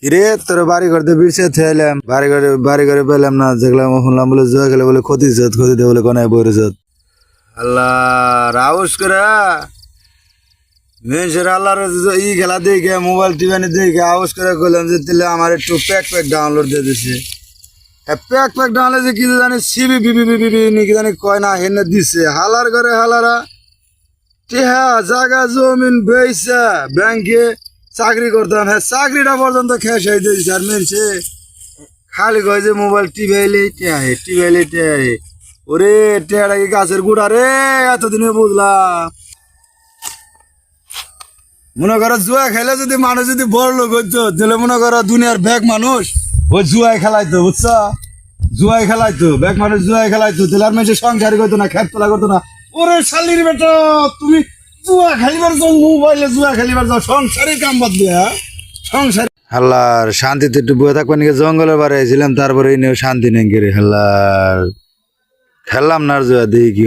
কিরে তোর বাড়ি করতে বিরছে থেলাম বাড়ি করে পেলাম না দেখলাম শুনলাম বলে জুয়া খেলে বলে ক্ষতি দে বলে কোনায় বইরেছত আল্লাহ রাউস করে মেয়েছের আল্লাহর খেলা দেখে মোবাইল টিভি দেখে আউস করে করলাম যে তাহলে আমার একটু প্যাক ডাউনলোড দিয়ে দিছে প্যাক ডাউনলোড যে কিছু জানি সিবি বিবি নাকি জানি কয় না হেনে দিছে হালার করে হালারা টেহা জায়গা জমিন বেইছে ব্যাংকে চাকরি করতাম হ্যাঁ চাকরিটা পর্যন্ত খেয়ে সেই দিয়েছে আর মেনছে খালি কয় যে মোবাইল টিভি টেহারে ওরে টেহারা কি গাছের গুড়া রে এতদিনে বুঝলাম মনে করো জুয়া খেলে যদি মানুষ যদি বড় লোক হইতো তাহলে মনে করো দুনিয়ার ব্যাগ মানুষ ওই জুয়ায় খেলাইতো বুঝছো জুয়ায় খেলাইতো ব্যাগ মানুষ জুয়ায় খেলাইতো তাহলে আর মেয়েছে সংসারই করতো না খেত তোলা করতো না ওরে শালির বেটা তুমি জুয়া খেলিবার যাও মোবাইলে জুয়া খেলিবার যাও সংসারের কাম বাদ দিয়া সংসার হাল্লার শান্তিতে একটু বয়ে থাকবেন নাকি জঙ্গলের বারে ছিলাম তারপরে এই নিয়েও শান্তি নেই রে হাল্লার খেললাম না আর জুয়া দেখি কি হয়।